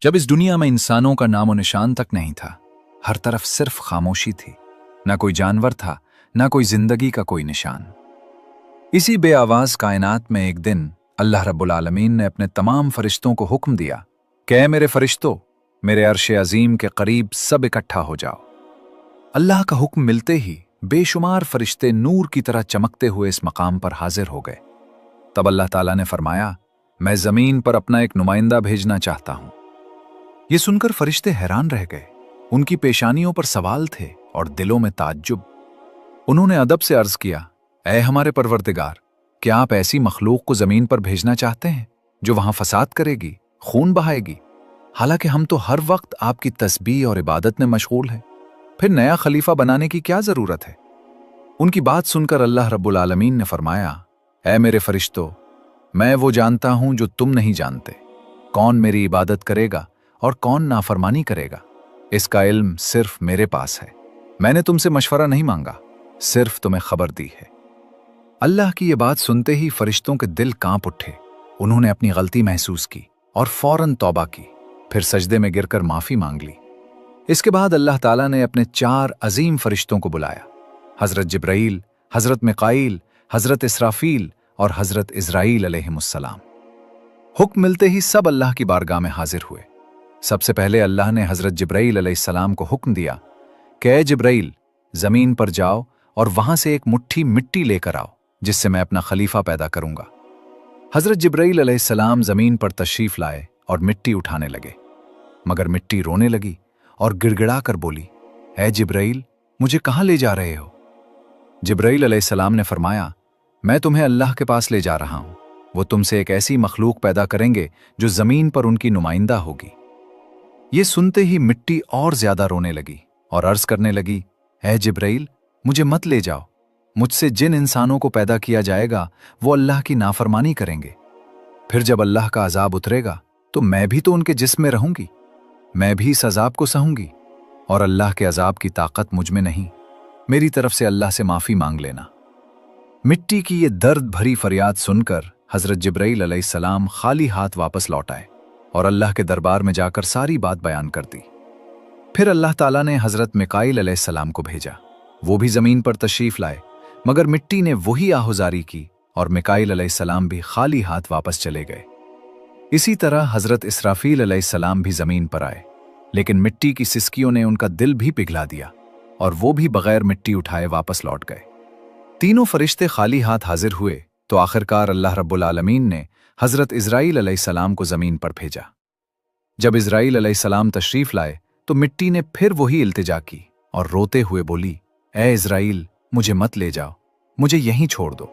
जब इस दुनिया में इंसानों का नामो निशान तक नहीं था, हर तरफ सिर्फ खामोशी थी। ना कोई जानवर था, ना कोई जिंदगी का कोई निशान। इसी बेआवाज कायनात में एक दिन अल्लाह रब्बुल आलमीन ने अपने तमाम फरिश्तों को हुक्म दिया कि ऐ मेरे फरिश्तों, मेरे अर्श अजीम के करीब सब इकट्ठा हो जाओ। अल्लाह का हुक्म मिलते ही बेशुमार फरिश्ते नूर की तरह चमकते हुए इस मकाम पर हाजिर हो गए। तब अल्लाह ताला ने फरमाया, मैं जमीन पर अपना एक नुमाइंदा भेजना चाहता हूं। ये सुनकर फरिश्ते हैरान रह गए। उनकी पेशानियों पर सवाल थे और दिलों में ताज्जुब। उन्होंने अदब से अर्ज किया, ऐ हमारे परवरदिगार, क्या आप ऐसी मखलूक को जमीन पर भेजना चाहते हैं जो वहां फसाद करेगी, खून बहाएगी? हालांकि हम तो हर वक्त आपकी तस्बीह और इबादत में मशगूल हैं। फिर नया खलीफा बनाने की क्या जरूरत है? उनकी बात सुनकर अल्लाह रब्बुल आलमीन ने फरमाया, ऐ मेरे फरिश्तों, मैं वो जानता हूं जो तुम नहीं जानते। कौन मेरी इबादत करेगा और कौन नाफरमानी करेगा, इसका इल्म सिर्फ मेरे पास है। मैंने तुमसे मशवरा नहीं मांगा, सिर्फ तुम्हें खबर दी है। अल्लाह की ये बात सुनते ही फरिश्तों के दिल कांप उठे। उन्होंने अपनी गलती महसूस की और फौरन तौबा की, फिर सजदे में गिरकर माफी मांग ली। इसके बाद अल्लाह ताला ने अपने 4 अजीम फरिश्तों को बुलाया, हजरत जिब्राईल, हजरत मिकाईल, हजरत इसराफील और हजरत इज़राईल अलैहिमुस्सलाम। हुक्म मिलते ही सब अल्लाह की बारगाह में हाजिर हुए। सबसे पहले अल्लाह ने हजरत जिब्राईल अलैहिस्सलाम को हुक्म दिया कि ऐ जिब्राईल, जमीन पर जाओ और वहां से एक मुट्ठी मिट्टी लेकर आओ जिससे मैं अपना खलीफा पैदा करूंगा। हजरत जिब्राईल अलैहिस्सलाम जमीन पर तशरीफ लाए और मिट्टी उठाने लगे, मगर मिट्टी रोने लगी और गिड़गिड़ा कर बोली, ऐ जिब्राईल, मुझे कहां ले जा रहे हो? जिब्राईल अलैहिस्सलाम ने फरमाया, मैं तुम्हें अल्लाह के पास ले जा रहा हूं। वो तुमसे एक ऐसी मखलूक पैदा करेंगे जो जमीन पर उनकी नुमाइंदा होगी। ये सुनते ही मिट्टी और ज्यादा रोने लगी और अर्ज करने लगी, ऐ जिब्राईल, मुझे मत ले जाओ। मुझसे जिन इंसानों को पैदा किया जाएगा वो अल्लाह की नाफरमानी करेंगे। फिर जब अल्लाह का अजाब उतरेगा तो मैं भी तो उनके जिस्म में रहूंगी। मैं भी इस अजाब को सहूंगी और अल्लाह के अजाब की ताकत मुझ में नहीं। मेरी तरफ से अल्लाह से माफी मांग लेना। मिट्टी की ये दर्द भरी फरियाद सुनकर हजरत जिब्राईल अलैहिस्सलाम खाली हाथ वापस लौट आए और अल्लाह के दरबार में जाकर सारी बात बयान कर दी। फिर अल्लाह ताला ने हजरत मिकाईल अलैहिस्सलाम को भेजा। वो भी जमीन पर तशरीफ लाए, मगर मिट्टी ने वही आहुजारी की और मिकाईल अलैहिस्सलाम भी खाली हाथ वापस चले गए। इसी तरह हजरत इसराफील अलैहिस्सलाम भी जमीन पर आए, लेकिन मिट्टी की सिसकियों ने उनका दिल भी पिघला दिया और वो भी बगैर मिट्टी उठाए वापस लौट गए। तीनों फरिश्ते खाली हाथ हाजिर हुए तो आखिरकार अल्लाह रब्बुल आलमीन ने हजरत इज़राईल अलैहिस्सलाम को जमीन पर भेजा। जब इज़राईल अलैहिस्सलाम तशरीफ लाए तो मिट्टी ने फिर वही इल्तिजा की और रोते हुए बोली, ऐ इज़राईल, मुझे मत ले जाओ, मुझे यहीं छोड़ दो।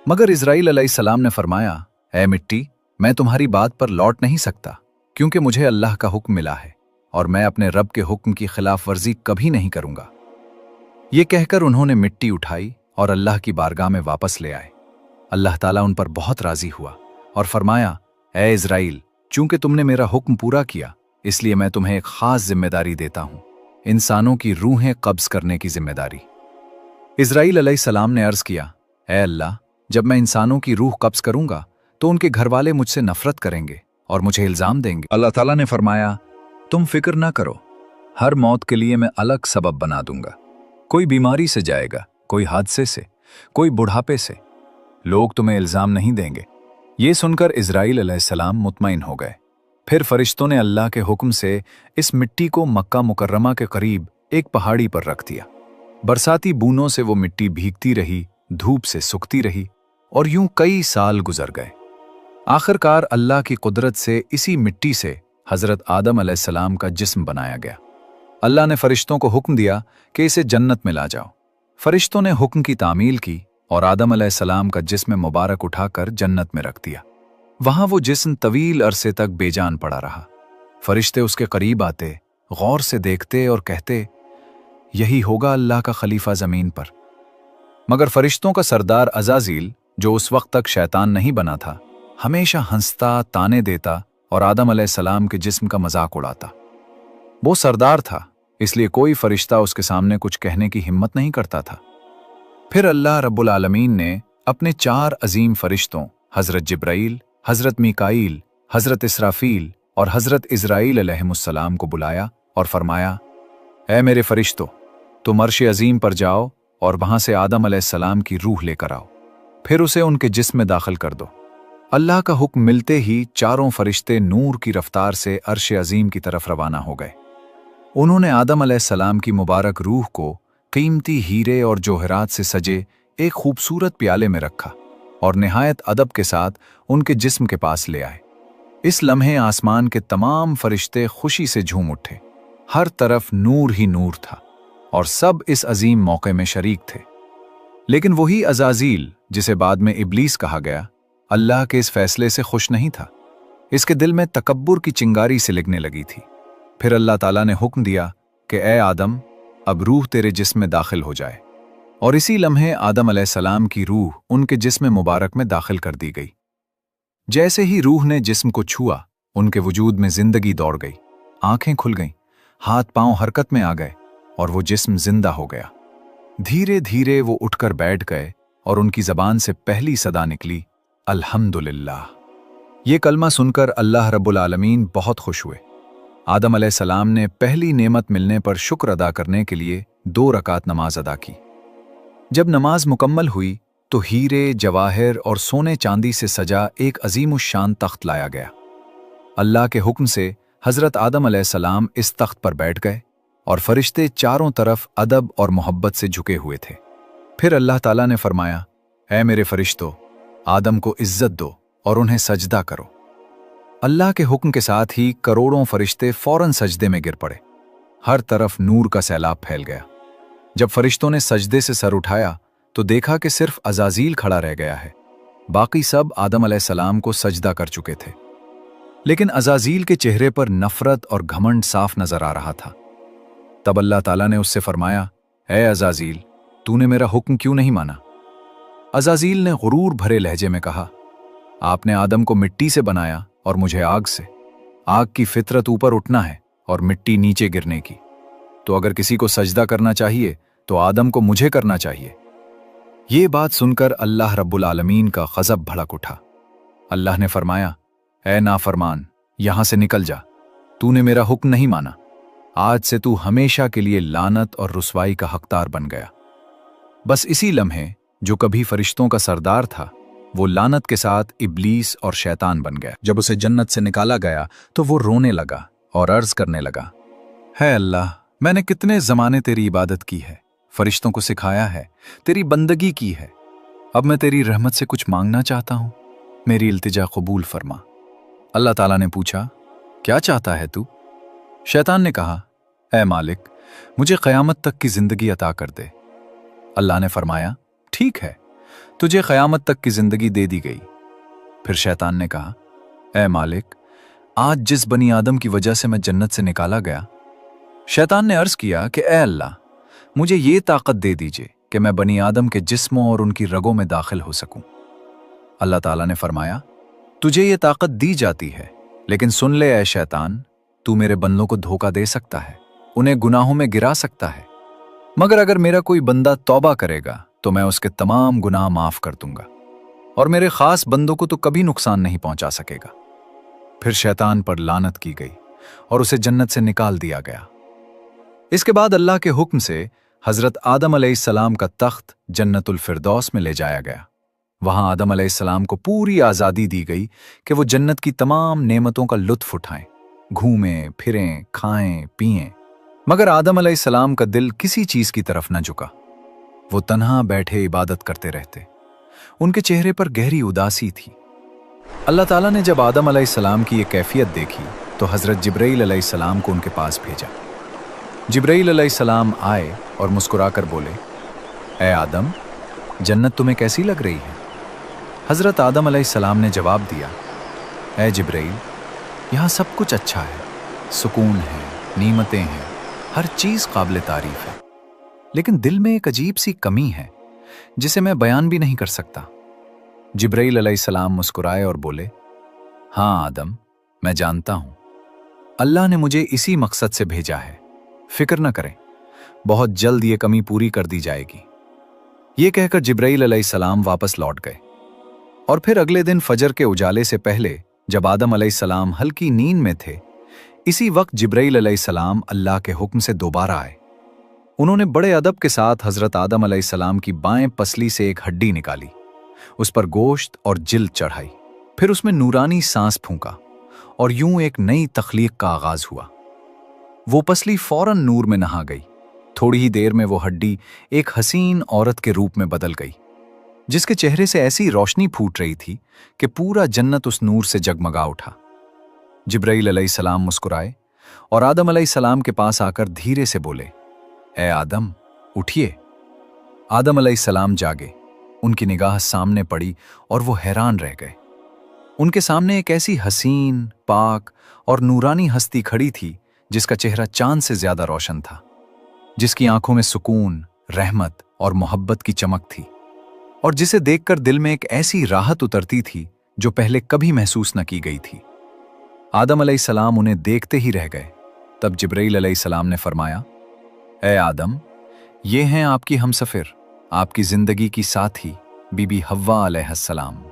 मगर इज़राईल अलैहिस्सलाम ने फरमाया, ऐ मिट्टी, मैं तुम्हारी बात पर लौट नहीं सकता, क्योंकि मुझे अल्लाह का हुक्म मिला है और मैं अपने रब के हुक्म की खिलाफ वर्जी कभी नहीं करूंगा। ये कहकर उन्होंने मिट्टी उठाई और अल्लाह की बारगाह में वापस ले आए। अल्लाह ताला उन पर बहुत राजी हुआ और फरमाया, ऐ इज़राईल, चूंकि तुमने मेरा हुक्म पूरा किया, इसलिए मैं तुम्हें एक खास जिम्मेदारी देता हूं, इंसानों की रूहें कब्ज करने की जिम्मेदारी। इज़राईल अलैहिस्सलाम ने अर्ज किया, ऐ अल्लाह, जब मैं इंसानों की रूह कब्ज करूंगा तो उनके घर वाले मुझसे नफरत करेंगे और मुझे इल्जाम देंगे। अल्लाह ताला ने फरमाया, तुम फिक्र ना करो, हर मौत के लिए मैं अलग सबब बना दूंगा। कोई बीमारी से जाएगा, कोई हादसे से, कोई बुढ़ापे से। लोग तुम्हें इल्जाम नहीं देंगे। ये सुनकर इज़राईल अलैहिस्सलाम मुतमईन हो गए। फिर फरिश्तों ने अल्लाह के हुक्म से इस मिट्टी को मक्का मुकर्रमा के करीब एक पहाड़ी पर रख दिया। बरसाती बूंदों से वो मिट्टी भीगती रही, धूप से सूखती रही और यूं कई साल गुजर गए। आखिरकार अल्लाह की कुदरत से इसी मिट्टी से हजरत आदम अलैहिस्सलाम का जिस्म बनाया गया। अल्लाह ने फरिश्तों को हुक्म दिया कि इसे जन्नत में ला जाओ। फरिश्तों ने हुक्म की तामील की और आदम अलैहिस्सलाम का जिस्म मुबारक उठाकर जन्नत में रख दिया। वहां वो जिस्म तवील अरसे तक बेजान पड़ा रहा। फरिश्ते उसके करीब आते, गौर से देखते और कहते, यही होगा अल्लाह का खलीफा जमीन पर। मगर फरिश्तों का सरदार अज़ाज़ील, जो उस वक्त तक शैतान नहीं बना था, हमेशा हंसता, ताने देता और आदम अलैहिस्सलाम के जिस्म का मजाक उड़ाता। वो सरदार था, इसलिए कोई फरिश्ता उसके सामने कुछ कहने की हिम्मत नहीं करता था। फिर अल्लाह रब्बुल आलमीन ने अपने 4 अजीम फरिश्तों हजरत जिब्राईल, हजरत मिकाईल, हजरत इसराफील और हज़रत इज़राइल अलैहिमुस्सलाम को बुलाया और फरमाया, ऐ मेरे फरिश्तों, तुम अर्श अज़ीम पर जाओ और वहां से आदम अलैहिस्सलाम की रूह लेकर आओ, फिर उसे उनके जिस्म में दाखिल कर दो। अल्लाह का हुक्म मिलते ही चारों फरिश्ते नूर की रफ्तार से अर्श अज़ीम की तरफ रवाना हो गए। उन्होंने आदम अलैहिस्सलाम की मुबारक रूह को कीमती हीरे और जोहरात से सजे एक खूबसूरत प्याले में रखा और निहायत अदब के साथ उनके जिस्म के पास ले आए। इस लम्हे आसमान के तमाम फरिश्ते खुशी से झूम उठे। हर तरफ नूर ही नूर था और सब इस अजीम मौके में शरीक थे। लेकिन वही अज़ाज़ील, जिसे बाद में इब्लीस कहा गया, अल्लाह के इस फैसले से खुश नहीं था। इसके दिल में तकब्बुर की चिंगारी सिलगने लगी थी। फिर अल्लाह ताला ने हुक्म दिया कि ए आदम, अब रूह तेरे जिस्म में दाखिल हो जाए। और इसी लम्हे आदम अलैहिस्सलाम की रूह उनके जिस्म मुबारक में दाखिल कर दी गई। जैसे ही रूह ने जिस्म को छुआ, उनके वजूद में जिंदगी दौड़ गई, आंखें खुल गईं, हाथ पांव हरकत में आ गए और वो जिस्म जिंदा हो गया। धीरे धीरे वो उठकर बैठ गए और उनकी जबान से पहली सदा निकली, अल्हम्दुलिल्लाह। ये कलमा सुनकर अल्लाह रब्बुल आलमीन बहुत खुश हुए। आदम अलैहिस्सलाम ने पहली नेमत मिलने पर शुक्र अदा करने के लिए 2 रकात नमाज अदा की। जब नमाज मुकम्मल हुई तो हीरे, जवाहिर और सोने चांदी से सजा एक अजीमुश्शान तख्त लाया गया। अल्लाह के हुक्म से हज़रत आदम अलैहिस्सलाम इस तख्त पर बैठ गए और फरिश्ते चारों तरफ अदब और मोहब्बत से झुके हुए थे। फिर अल्लाह ताला ने फरमाया, ऐ मेरे फरिश्तों, आदम को इज्जत दो और उन्हें सजदा करो। अल्लाह के हुक्म के साथ ही करोड़ों फरिश्ते फौरन सजदे में गिर पड़े। हर तरफ नूर का सैलाब फैल गया। जब फरिश्तों ने सजदे से सर उठाया तो देखा कि सिर्फ अज़ाज़ील खड़ा रह गया है। बाकी सब आदम अलैहिस्सलाम को सजदा कर चुके थे। लेकिन अज़ाज़ील के चेहरे पर नफरत और घमंड साफ नजर आ रहा था। तब अल्लाह ताला ने उससे फरमाया, ऐ अज़ाज़ील, तूने मेरा हुक्म क्यों नहीं माना? अज़ाज़ील ने गुरूर भरे लहजे में कहा, आपने आदम को मिट्टी से बनाया और मुझे आग से। आग की फितरत ऊपर उठना है और मिट्टी नीचे गिरने की। तो अगर किसी को सजदा करना चाहिए तो आदम को मुझे करना चाहिए। ये बात सुनकर अल्लाह रब्बुल आलमीन का गज़ब भड़क उठा। अल्लाह ने फरमाया, ऐ नाफरमान, यहां से निकल जा, तूने मेरा हुक्म नहीं माना। आज से तू हमेशा के लिए लानत और रुसवाई का हकदार बन गया। बस इसी लम्हे जो कभी फरिश्तों का सरदार था, वो लानत के साथ इब्लीस और शैतान बन गया। जब उसे जन्नत से निकाला गया तो वो रोने लगा और अर्ज करने लगा, है अल्लाह, मैंने कितने ज़माने तेरी इबादत की है, फरिश्तों को सिखाया है, तेरी बंदगी की है। अब मैं तेरी रहमत से कुछ मांगना चाहता हूं, मेरी इल्तिजा कबूल फरमा। अल्लाह ताला ने पूछा, क्या चाहता है तू? शैतान ने कहा, ऐ मालिक, मुझे क़यामत तक की जिंदगी अता कर दे। अल्लाह ने फरमाया, ठीक है, तुझे क़यामत तक की जिंदगी दे दी गई। फिर शैतान ने कहा, ऐ मालिक, आज जिस बनी आदम की वजह से मैं जन्नत से निकाला गया। शैतान ने अर्ज किया कि ऐ अल्लाह, मुझे ये ताकत दे दीजिए कि मैं बनी आदम के जिस्मों और उनकी रगों में दाखिल हो सकूं। अल्लाह ताला ने फरमाया, तुझे ये ताकत दी जाती है, लेकिन सुन ले ऐ शैतान, तू मेरे बंदों को धोखा दे सकता है, उन्हें गुनाहों में गिरा सकता है, मगर अगर मेरा कोई बंदा तौबा करेगा तो मैं उसके तमाम गुनाह माफ कर दूंगा और मेरे खास बंदों को तो कभी नुकसान नहीं पहुंचा सकेगा। फिर शैतान पर लानत की गई और उसे जन्नत से निकाल दिया गया। इसके बाद अल्लाह के हुक्म से हजरत आदम अलैहिस्सलाम का तख्त जन्नतुल फिरदौस में ले जाया गया। वहां आदम अलैहिस्सलाम को पूरी आज़ादी दी गई कि वो जन्नत की तमाम नेमतों का लुत्फ उठाएं, घूमें फिरें, खाएं पिएं। मगर आदम अलैहिस्सलाम का दिल किसी चीज की तरफ न झुका। वो तन्हा बैठे इबादत करते रहते। उनके चेहरे पर गहरी उदासी थी। अल्लाह ताला ने जब आदम अलैहिस्सलाम की ये कैफियत देखी तो हजरत जिब्राइल अलैहिस्सलाम को उनके पास भेजा। जिब्राइल अलैहिस्सलाम आए और मुस्कुराकर बोले, ऐ आदम, जन्नत तुम्हें कैसी लग रही है? हजरत आदम अलैहिस्सलाम ने जवाब दिया, ऐ जिब्राइल, यहाँ सब कुछ अच्छा है, सुकून है, नीमतें हैं, हर चीज काबिल तारीफ है, लेकिन दिल में एक अजीब सी कमी है जिसे मैं बयान भी नहीं कर सकता। जिब्राइल अलैहिस्सलाम मुस्कुराए और बोले, हाँ आदम, मैं जानता हूं, अल्लाह ने मुझे इसी मकसद से भेजा है, फिक्र न करें, बहुत जल्द ये कमी पूरी कर दी जाएगी। ये कहकर जिब्राइल अलैहिस्सलाम वापस लौट गए और फिर अगले दिन फजर के उजाले से पहले जब आदम अलैहिस्सलाम हल्की नींद में थे, इसी वक्त जिब्राइल अलैहिस्सलाम अल्लाह के हुक्म से दोबारा आए। उन्होंने बड़े अदब के साथ हजरत आदम अलैहिस्सलाम की बाएं पसली से एक हड्डी निकाली, उस पर गोश्त और जिल्द चढ़ाई, फिर उसमें नूरानी सांस फूंका और यूं एक नई तख्लीक का आगाज हुआ। वो पसली फौरन नूर में नहा गई। थोड़ी ही देर में वो हड्डी एक हसीन औरत के रूप में बदल गई, जिसके चेहरे से ऐसी रोशनी फूट रही थी कि पूरा जन्नत उस नूर से जगमगा उठा। जिब्राइल अलैहिस्सलाम मुस्कुराए और आदम अलैहिस्सलाम के पास आकर धीरे से बोले, ए आदम, उठिए। आदम अलैहिस्सलाम जागे, उनकी निगाह सामने पड़ी और वो हैरान रह गए। उनके सामने एक ऐसी हसीन, पाक और नूरानी हस्ती खड़ी थी जिसका चेहरा चांद से ज्यादा रोशन था, जिसकी आंखों में सुकून, रहमत और मोहब्बत की चमक थी, और जिसे देखकर दिल में एक ऐसी राहत उतरती थी जो पहले कभी महसूस न की गई थी। आदम अलैहिस्सलाम उन्हें देखते ही रह गए। तब जिब्राइल अलैहिस्सलाम ने फरमाया, ए आदम, ये हैं आपकी हमसफर, आपकी जिंदगी की साथी बीबी हव्वा अलैहिस्सलाम।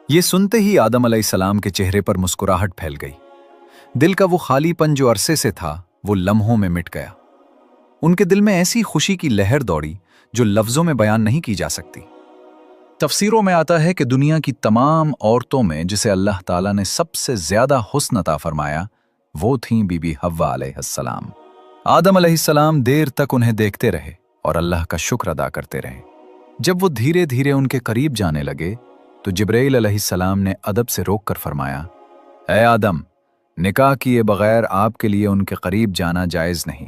ये सुनते ही आदम अलैहिस्सलाम के चेहरे पर मुस्कुराहट फैल गई। दिल का वो खालीपन जो अरसे से था, वो लम्हों में मिट गया। उनके दिल में ऐसी खुशी की लहर दौड़ी जो लफ्जों में बयान नहीं की जा सकती। तफसीरों में आता है कि दुनिया की तमाम औरतों में जिसे अल्लाह ताला ने सबसे ज्यादा हुस्न अता फरमाया, वो थीं बीबी हव्वा अलैहिस्सलाम। आदम अलैहिस्सलाम देर तक उन्हें देखते रहे और अल्लाह का शुक्र अदा करते रहे। जब वो धीरे धीरे उनके करीब जाने लगे तो जिब्राइल अलैहिस्सलाम ने अदब से रोक कर फरमाया, ए आदम, निकाह किए बगैर आपके लिए उनके करीब जाना जायज नहीं।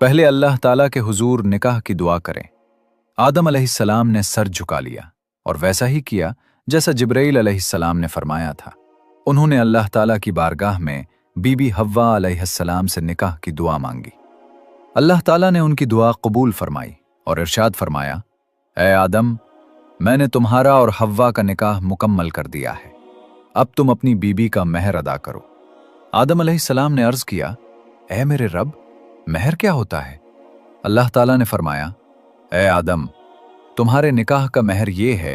पहले अल्लाह ताला के हुजूर निकाह की दुआ करें। आदम अलैहिस्सलाम ने सर झुका लिया और वैसा ही किया जैसा जिब्राइल अलैहिस्सलाम ने फरमाया था। उन्होंने अल्लाह ताला की बारगाह में बीबी हव्वा अलैहिस्सलाम से निकाह की दुआ मांगी। अल्लाह ताला ने उनकी दुआ कबूल फरमाई और इरशाद फरमाया, ए आदम, मैंने तुम्हारा और हव्वा का निकाह मुकम्मल कर दिया है। अब तुम अपनी बीबी का महर अदा करो। आदम अलैहिस्सलाम ने अर्ज किया, ए मेरे रब, महर क्या होता है? अल्लाह ताला ने फरमाया, ए आदम, तुम्हारे निकाह का महर ये है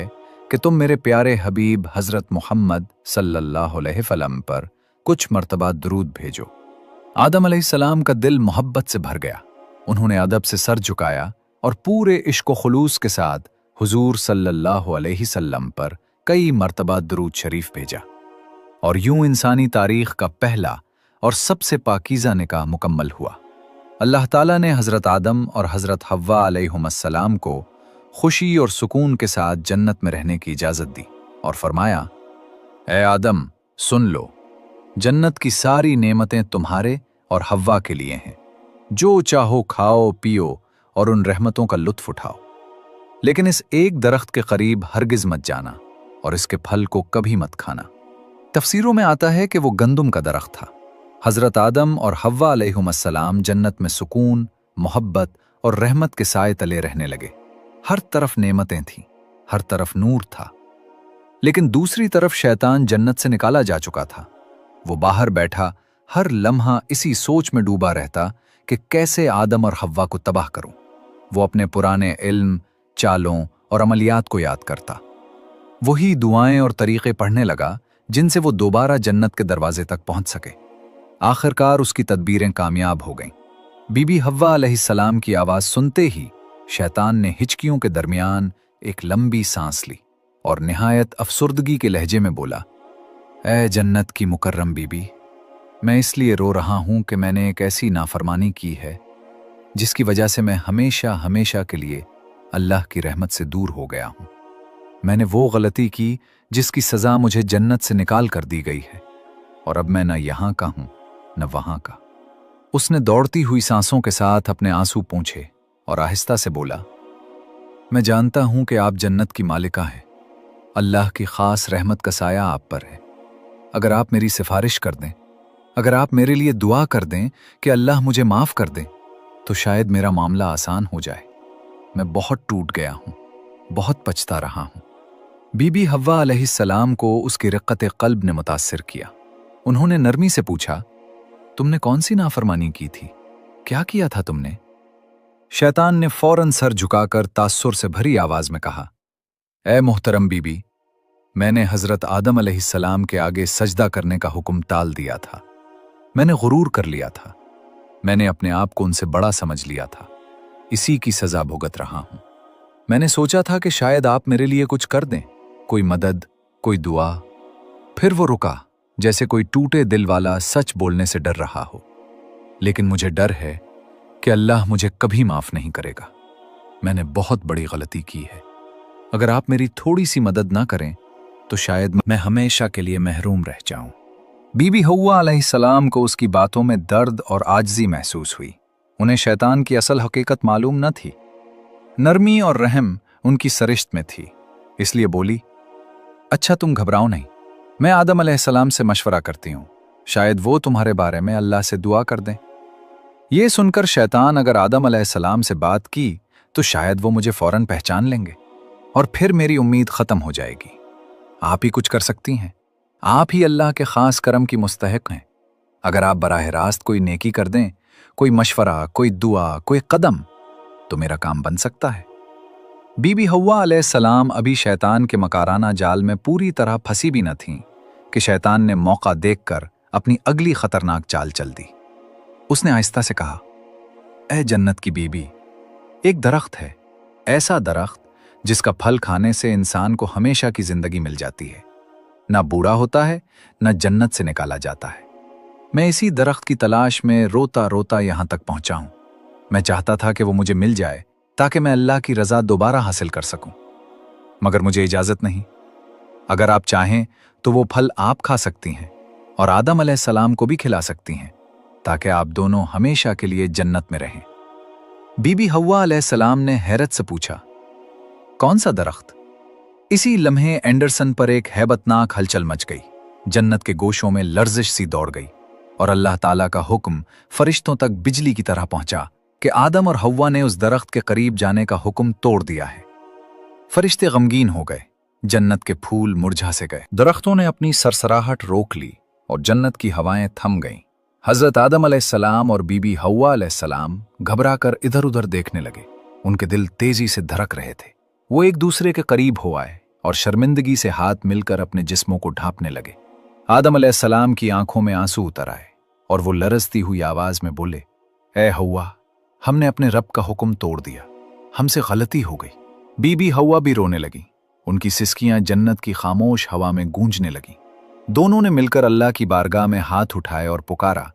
कि तुम मेरे प्यारे हबीब हजरत मोहम्मद सल्लल्लाहु अलैहि वसल्लम पर कुछ मर्तबा दुरूद भेजो। आदम अलैहिस्सलाम का दिल मोहब्बत से भर गया। उन्होंने अदब से सर झुकाया और पूरे इश्क व खुलूस के साथ हुजूर सल्लल्लाहु अलैहि वसल्लम पर कई मर्तबा दुरूद शरीफ भेजा, और यूं इंसानी तारीख का पहला और सबसे पाकीज़ा निकाह मुकम्मल हुआ। अल्लाह ताला ने हजरत आदम और हजरत हव्वा अलैहिमुस्सलाम को खुशी और सुकून के साथ जन्नत में रहने की इजाजत दी और फरमाया, ए आदम, सुन लो, जन्नत की सारी नेमतें तुम्हारे और हव्वा के लिए हैं। जो चाहो खाओ पियो और उन रहमतों का लुत्फ उठाओ, लेकिन इस एक दरख्त के करीब हरगिज मत जाना और इसके फल को कभी मत खाना। तफसीरों में आता है कि वो गंदुम का दरख्त था। हजरत आदम और हव्वा अलैहिमुस्सलाम जन्नत में सुकून, मोहब्बत और रहमत के साए तले रहने लगे। हर तरफ नेमतें थीं, हर तरफ नूर था, लेकिन दूसरी तरफ शैतान जन्नत से निकाला जा चुका था। वो बाहर बैठा हर लम्हा इसी सोच में डूबा रहता कि कैसे आदम और हव्वा को तबाह करूं। वो अपने पुराने इल्म, चालों और अमलियात को याद करता, वही दुआएं और तरीक़े पढ़ने लगा जिनसे वो दोबारा जन्नत के दरवाजे तक पहुंच सके। आखिरकार उसकी तदबीरें कामयाब हो गईं। बीबी हव्वा अलैहिस्सलाम की आवाज़ सुनते ही शैतान ने हिचकियों के दरमियान एक लंबी सांस ली और निहायत अफसुर्दगी के लहजे में बोला, ए जन्नत की मुकर्रम बीबी, मैं इसलिए रो रहा हूं कि मैंने एक ऐसी नाफरमानी की है जिसकी वजह से मैं हमेशा हमेशा के लिए अल्लाह की रहमत से दूर हो गया हूं। मैंने वो गलती की जिसकी सज़ा मुझे जन्नत से निकाल कर दी गई है, और अब मैं न यहाँ का हूं न वहाँ का। उसने दौड़ती हुई सांसों के साथ अपने आंसू पोंछे और आहिस्ता से बोला, मैं जानता हूं कि आप जन्नत की मालिका हैं। अल्लाह की खास रहमत का साया आप पर है। अगर आप मेरी सिफारिश कर दें, अगर आप मेरे लिए दुआ कर दें कि अल्लाह मुझे माफ़ कर दें, तो शायद मेरा मामला आसान हो जाए। मैं बहुत टूट गया हूं, बहुत पछता रहा हूं। बीबी हव्वा अलैहिस्सलाम को उसकी रिक़्क़त क़ल्ब ने मुतासिर किया। उन्होंने नरमी से पूछा, तुमने कौन सी नाफरमानी की थी? क्या किया था तुमने? शैतान ने फौरन सर झुकाकर तास्सुर से भरी आवाज में कहा, ए मोहतरम बीबी, मैंने हजरत आदम अलैहिस्सलाम के आगे सजदा करने का हुक्म टाल दिया था। मैंने गुरूर कर लिया था। मैंने अपने आप को उनसे बड़ा समझ लिया था। इसी की सजा भुगत रहा हूं। मैंने सोचा था कि शायद आप मेरे लिए कुछ कर दें, कोई मदद, कोई दुआ। फिर वो रुका, जैसे कोई टूटे दिल वाला सच बोलने से डर रहा हो। लेकिन मुझे डर है कि अल्लाह मुझे कभी माफ नहीं करेगा। मैंने बहुत बड़ी गलती की है। अगर आप मेरी थोड़ी सी मदद ना करें तो शायद मैं हमेशा के लिए महरूम रह जाऊं। बीबी हव्वा अलैहिस्सलाम को उसकी बातों में दर्द और आजिज़ी महसूस हुई। उन्हें शैतान की असल हकीकत मालूम न थी। नरमी और रहम उनकी सरिश्त में थी, इसलिए बोली, अच्छा तुम घबराओ नहीं, मैं आदम अलैहिस्सलाम से मशवरा करती हूँ, शायद वो तुम्हारे बारे में अल्लाह से दुआ कर दें। ये सुनकर शैतान अगर आदम अलैहिस्सलाम से बात की तो शायद वो मुझे फौरन पहचान लेंगे और फिर मेरी उम्मीद खत्म हो जाएगी। आप ही कुछ कर सकती हैं, आप ही अल्लाह के खास करम की मुस्तहिक हैं। अगर आप बराह रास्त कोई नेकी कर दें, कोई मशवरा, कोई दुआ, कोई कदम, तो मेरा काम बन सकता है। बीबी हव्वा अलैहिस्सलाम अभी शैतान के मकाराना जाल में पूरी तरह फंसी भी न थीं कि शैतान ने मौका देखकर अपनी अगली खतरनाक चाल चल दी। उसने आहिस्ता से कहा, ए जन्नत की बीबी, एक दरख्त है, ऐसा दरख्त जिसका फल खाने से इंसान को हमेशा की जिंदगी मिल जाती है, ना बूढ़ा होता है, ना जन्नत से निकाला जाता है। मैं इसी दरख्त की तलाश में रोता रोता यहां तक पहुंचा हूं। मैं चाहता था कि वो मुझे मिल जाए ताकि मैं अल्लाह की रजा दोबारा हासिल कर सकूं, मगर मुझे इजाजत नहीं। अगर आप चाहें तो वो फल आप खा सकती हैं और आदम अलैहिस्सलाम को भी खिला सकती हैं, ताकि आप दोनों हमेशा के लिए जन्नत में रहें। बीबी हव्वा अलैहिस्सलाम ने हैरत से पूछा, कौन सा दरख्त? इसी लम्हे एंडरसन पर एक हैबतनाक हलचल मच गई। जन्नत के गोशों में लर्जिश सी दौड़ गई और अल्लाह ताला का हुक्म फरिश्तों तक बिजली की तरह पहुंचा कि आदम और हव्वा ने उस दरख्त के करीब जाने का हुक्म तोड़ दिया है। फरिश्ते गमगीन हो गए, जन्नत के फूल मुरझा से गए, दरख्तों ने अपनी सरसराहट रोक ली और जन्नत की हवाएं थम गईं। हजरत आदम अलैहिस्सलाम और बीबी हव्वा अलैहिस्सलाम घबराकर इधर उधर देखने लगे। उनके दिल तेजी से धड़क रहे थे। वो एक दूसरे के करीब हो आए और शर्मिंदगी से हाथ मिलकर अपने जिस्मों को ढांपने लगे। आदम अलैहिस्सलाम की आंखों में आंसू उतर आए और वो लरजती हुई आवाज में बोले, ए हव्वा, हमने अपने रब का हुक्म तोड़ दिया, हमसे गलती हो गई। बीबी हव्वा भी रोने लगी। उनकी सिसकियां जन्नत की खामोश हवा में गूंजने लगीं। दोनों ने मिलकर अल्लाह की बारगाह में हाथ उठाए और पुकारा,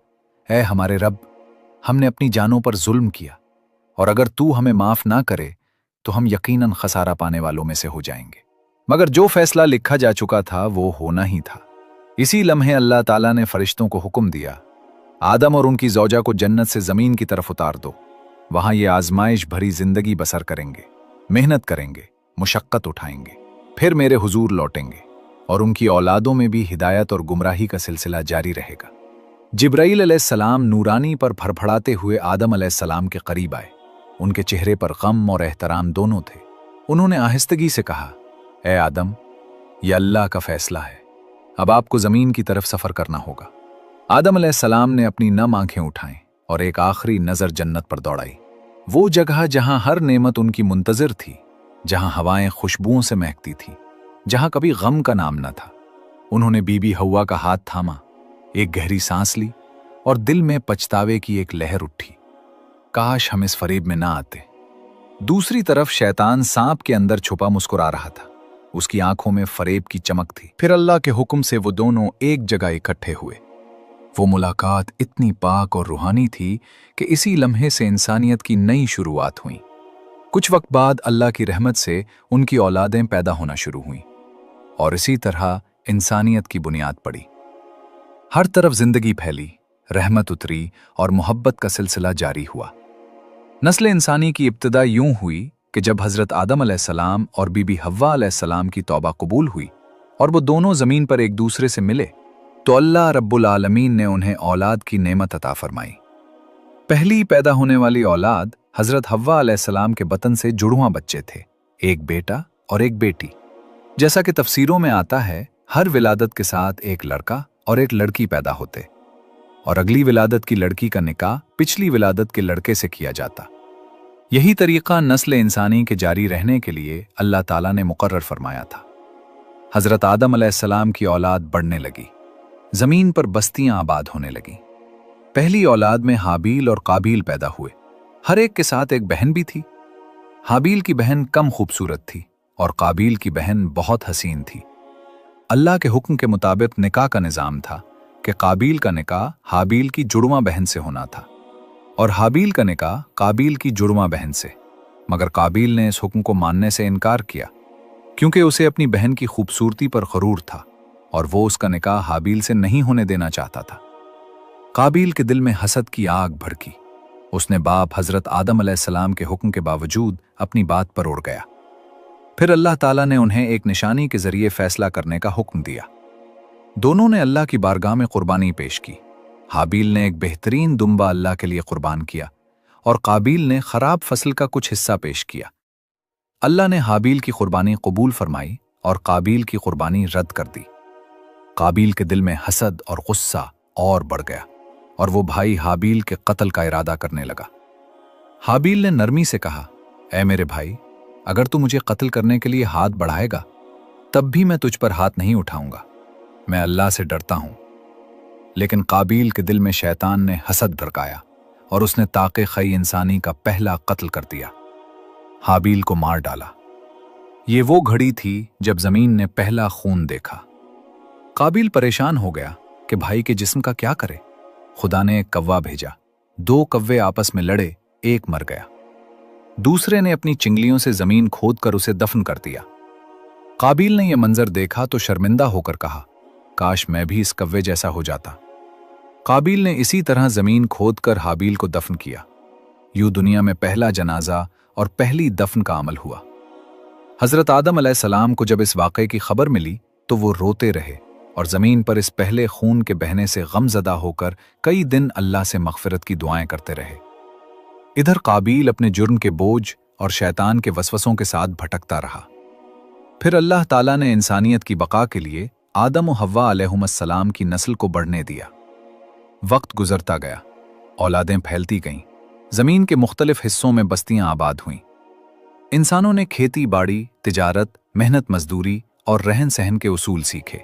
ऐ हमारे रब, हमने अपनी जानों पर जुल्म किया और अगर तू हमें माफ ना करे तो हम यकीनन खसारा पाने वालों में से हो जाएंगे। मगर जो फैसला लिखा जा चुका था वो होना ही था। इसी लम्हे अल्लाह ताला ने फरिश्तों को हुक्म दिया, आदम और उनकी ज़ौजा को जन्नत से ज़मीन की तरफ उतार दो। वहां ये आजमाइश भरी जिंदगी बसर करेंगे, मेहनत करेंगे, मुशक्कत उठाएंगे, फिर मेरे हुजूर लौटेंगे और उनकी औलादों में भी हिदायत और गुमराही का सिलसिला जारी रहेगा। जिब्राईल अलैहिस्सलाम नूरानी पर फड़फड़ाते हुए आदम अलैहिस्सलाम के करीब आए। उनके चेहरे पर गम और एहतराम दोनों थे। उन्होंने आहिस्तगी से कहा, ए आदम, यह अल्लाह का फैसला है, अब आपको जमीन की तरफ सफर करना होगा। आदम अलैहिस्सलाम ने अपनी नम आंखें उठाईं और एक आखिरी नजर जन्नत पर दौड़ाई। वो जगह जहां हर नेमत उनकी मुंतजिर थी, जहां हवाएं खुशबुओं से महकती थीं, जहां कभी गम का नाम न था। उन्होंने बीबी हव्वा का हाथ थामा, एक गहरी सांस ली और दिल में पछतावे की एक लहर उठी। काश हम इस फरेब में ना आते। दूसरी तरफ शैतान सांप के अंदर छुपा मुस्कुरा रहा था। उसकी आंखों में फरेब की चमक थी। फिर अल्लाह के हुक्म से वो दोनों एक जगह इकट्ठे हुए। वो मुलाकात इतनी पाक और रूहानी थी कि इसी लम्हे से इंसानियत की नई शुरुआत हुई। कुछ वक्त बाद अल्लाह की रहमत से उनकी औलादें पैदा होना शुरू हुईं और इसी तरह इंसानियत की बुनियाद पड़ी। हर तरफ जिंदगी फैली, रहमत उतरी और मोहब्बत का सिलसिला जारी हुआ। नस्ल इंसानी की इब्तिदा यूं हुई कि जब हजरत आदम अलैहिस्सलाम और बीबी हव्वा अलैहिस्सलाम की तौबा कबूल हुई और वो दोनों जमीन पर एक दूसरे से मिले, तो अल्लाह रब्बुल आलमीन ने उन्हें औलाद की नेमत अता फरमाई। पहली पैदा होने वाली औलाद हजरत हव्वा अलैहिस्सलाम के बतन से जुड़वां बच्चे थे, एक बेटा और एक बेटी। जैसा कि तफसीरों में आता है, हर विलादत के साथ एक लड़का और एक लड़की पैदा होते और अगली विलादत की लड़की का निकाह पिछली विलादत के लड़के से किया जाता। यही तरीका नस्ल इंसानी के जारी रहने के लिए अल्लाह ताला ने मुकर्रर फरमाया था। हजरत आदम अलैहिस्सलाम की औलाद बढ़ने लगी, जमीन पर बस्तियां आबाद होने लगीं। पहली औलाद में हाबील और काबील पैदा हुए। हर एक के साथ एक बहन भी थी। हाबील की बहन कम खूबसूरत थी और काबील की बहन बहुत हसीन थी। अल्लाह के हुक्म के मुताबिक निकाह का निज़ाम था कि काबील का निकाह हाबील की जुड़वां बहन से होना था और हाबील का निकाह काबील की जुड़वां बहन से। मगर काबील ने इस हुक्म को मानने से इनकार किया क्योंकि उसे अपनी बहन की खूबसूरती पर गरूर था और वो उसका निकाह हाबील से नहीं होने देना चाहता था। काबील के दिल में हसद की आग भड़की। उसने बाप हजरत आदम अलैहिस्सलाम के हुक्म के बावजूद अपनी बात पर अड़ गया। फिर अल्लाह ताला ने उन्हें एक निशानी के जरिए फैसला करने का हुक्म दिया। दोनों ने अल्लाह की बारगाह में कुर्बानी पेश की। हाबील ने एक बेहतरीन दुम्बा अल्लाह के लिए कुर्बान किया और काबील ने खराब फसल का कुछ हिस्सा पेश किया। अल्लाह ने हाबील की कुर्बानी कबूल फरमाई और काबील की कुर्बानी रद्द कर दी। काबील के दिल में हसद और गुस्सा और बढ़ गया और वो भाई हाबील के कत्ल का इरादा करने लगा। हाबील ने नरमी से कहा, ऐ मेरे भाई, अगर तू मुझे कत्ल करने के लिए हाथ बढ़ाएगा तब भी मैं तुझ पर हाथ नहीं उठाऊंगा। मैं अल्लाह से डरता हूं। लेकिन काबील के दिल में शैतान ने हसद भड़काया और उसने ताक़े खई इंसानी का पहला कत्ल कर दिया। हाबील को मार डाला। ये वो घड़ी थी जब जमीन ने पहला खून देखा। काबील परेशान हो गया कि भाई के जिस्म का क्या करे। खुदा ने एक कव्वा भेजा। 2 कव्वे आपस में लड़े, एक मर गया। दूसरे ने अपनी चिंगलियों से जमीन खोदकर उसे दफन कर दिया। काबील ने यह मंजर देखा तो शर्मिंदा होकर कहा, काश मैं भी इस कव्वे जैसा हो जाता। काबील ने इसी तरह जमीन खोदकर हाबील को दफन किया। यूं दुनिया में पहला जनाजा और पहली दफन का अमल हुआ। हजरत आदम अलैहिस्सलाम को जब इस वाक़े की खबर मिली तो वो रोते रहे और जमीन पर इस पहले खून के बहने से गमजदा होकर कई दिन अल्लाह से मग़फ़िरत की दुआएं करते रहे। इधर काबील अपने जुर्म के बोझ और शैतान के वसवसों के साथ भटकता रहा। फिर अल्लाह ताला ने इंसानियत की बका के लिए आदम और हव्वा अलैहिमुस्सलाम की नस्ल को बढ़ने दिया। वक्त गुजरता गया, औलादें फैलती गईं, जमीन के मुख्तलिफ हिस्सों में बस्तियां आबाद हुईं। इंसानों ने खेती बाड़ी, तिजारत, मेहनत मजदूरी और रहन सहन के उसूल सीखे।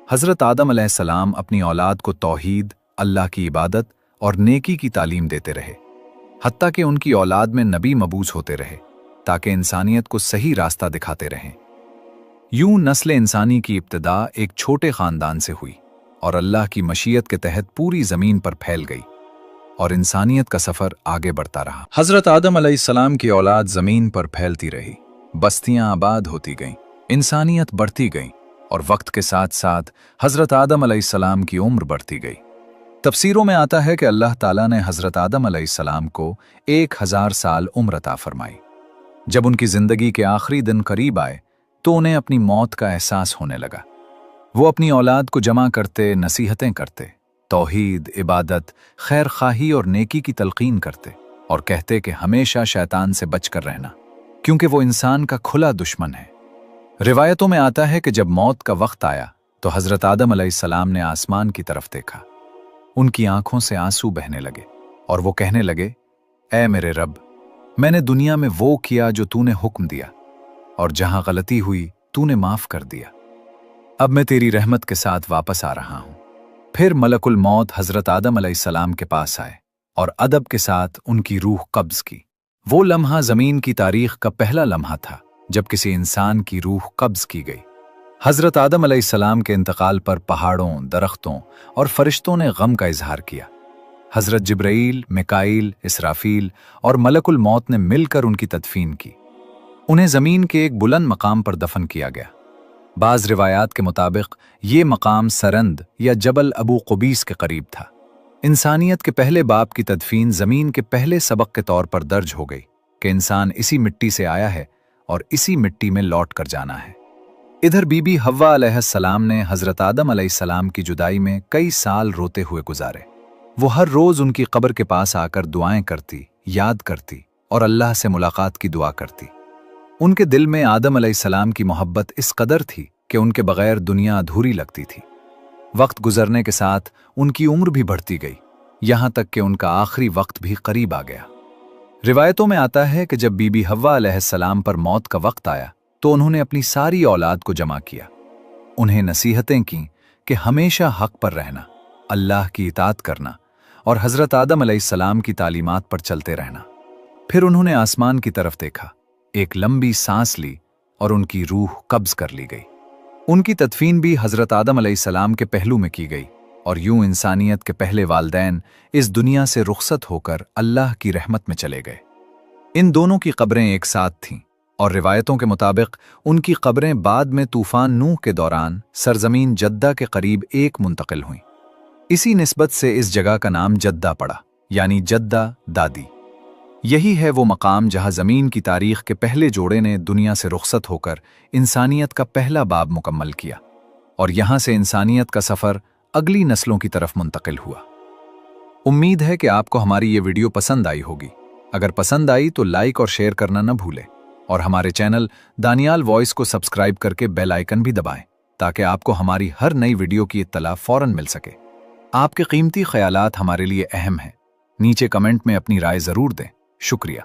हजरत आदम अलैहिस्सलाम अपनी औलाद को तौहीद, अल्लाह की इबादत और नेकी की तालीम देते रहे, हत्ता कि उनकी औलाद में नबी मबूस होते रहे ताकि इंसानियत को सही रास्ता दिखाते रहें। यूं नस्ल इंसानी की इब्तिदा एक छोटे खानदान से हुई और अल्लाह की मशीयत के तहत पूरी जमीन पर फैल गई और इंसानियत का सफर आगे बढ़ता रहा। हजरत आदम अलैहिस्सलाम की औलाद जमीन पर फैलती रही, बस्तियां आबाद होती गईं, इंसानियत बढ़ती गई और वक्त के साथ साथ हजरत आदम अलैहिस्सलाम की उम्र बढ़ती गई। तफसीरों में आता है कि अल्लाह ताला ने हजरत आदम अलैहिस्सलाम को 1000 साल उम्र अता फरमाई। जब उनकी जिंदगी के आखिरी दिन करीब आए तो उन्हें अपनी मौत का एहसास होने लगा। वो अपनी औलाद को जमा करते, नसीहतें करते, तौहीद, इबादत, खैर खाही और नेकी की तलकीन करते और कहते कि हमेशा शैतान से बचकर रहना, क्योंकि वो इंसान का खुला दुश्मन है। रिवायतों में आता है कि जब मौत का वक्त आया तो हजरत आदम अलैहिस्सलाम ने आसमान की तरफ देखा। उनकी आंखों से आंसू बहने लगे और वो कहने लगे, ऐ मेरे रब, मैंने दुनिया में वो किया जो तूने हुक्म दिया और जहां गलती हुई तूने माफ कर दिया। अब मैं तेरी रहमत के साथ वापस आ रहा हूं। फिर मलकुल मौत हजरत आदम अलैहिस्सलाम के पास आए और अदब के साथ उनकी रूह कब्ज की। वो लम्हा जमीन की तारीख का पहला लम्हा था जब किसी इंसान की रूह कब्ज की गई। हजरत आदम अलैहिस्सलाम के इंतकाल पर पहाड़ों, दरख्तों और फरिश्तों ने गम का इजहार किया। हजरत जिब्राईल, मिकाईल, इसराफील और मलकुल मौत ने मिलकर उनकी तदफीन की। उन्हें जमीन के एक बुलंद मकाम पर दफन किया गया। बाज रिवायात के मुताबिक ये मकाम सरंद या जबल अबू कुबीस के करीब था। इंसानियत के पहले बाप की तदफीन जमीन के पहले सबक के तौर पर दर्ज हो गई कि इंसान इसी मिट्टी से आया है और इसी मिट्टी में लौट कर जाना है। इधर बीबी हव्वा अलैहिस्सलाम ने हजरत आदम अलैहिस्सलाम की जुदाई में कई साल रोते हुए गुजारे। वो हर रोज उनकी कब्र के पास आकर दुआएं करती, याद करती और अल्लाह से मुलाकात की दुआ करती। उनके दिल में आदम अलैहिस्सलाम की मोहब्बत इस कदर थी कि उनके बगैर दुनिया अधूरी लगती थी। वक्त गुजरने के साथ उनकी उम्र भी बढ़ती गई, यहां तक कि उनका आखिरी वक्त भी करीब आ गया। रिवायतों में आता है कि जब बीबी हव्वा अलैहिस्सलाम पर मौत का वक्त आया तो उन्होंने अपनी सारी औलाद को जमा किया, उन्हें नसीहतें की कि हमेशा हक पर रहना, अल्लाह की इताअत करना और हज़रत आदम अलैहिस्सलाम की तालीमात पर चलते रहना। फिर उन्होंने आसमान की तरफ देखा, एक लंबी सांस ली और उनकी रूह कब्ज कर ली गई। उनकी तदफीन भी हज़रत आदम अलैहिस्सलाम के पहलू में की गई और यूं इंसानियत के पहले वालदैन इस दुनिया से रुखसत होकर अल्लाह की रहमत में चले गए। इन दोनों की कब्रें एक साथ थीं और रिवायतों के मुताबिक उनकी कब्रें बाद में तूफान नूह के दौरान सरजमीन जद्दा के करीब एक मुंतकिल हुईं। इसी निस्बत से इस जगह का नाम जद्दा पड़ा, यानी जद्दा दादी। यही है वो मकाम जहां ज़मीन की तारीख के पहले जोड़े ने दुनिया से रुखसत होकर इंसानियत का पहला बाब मुकम्मल किया और यहां से इंसानियत का सफ़र अगली नस्लों की तरफ मुंतकिल हुआ। उम्मीद है कि आपको हमारी ये वीडियो पसंद आई होगी। अगर पसंद आई तो लाइक और शेयर करना न भूलें और हमारे चैनल दानियाल वॉइस को सब्सक्राइब करके बेल आइकन भी दबाएं ताकि आपको हमारी हर नई वीडियो की इत्तला फौरन मिल सके। आपके कीमती ख्यालात हमारे लिए अहम हैं। नीचे कमेंट में अपनी राय ज़रूर दें। शुक्रिया।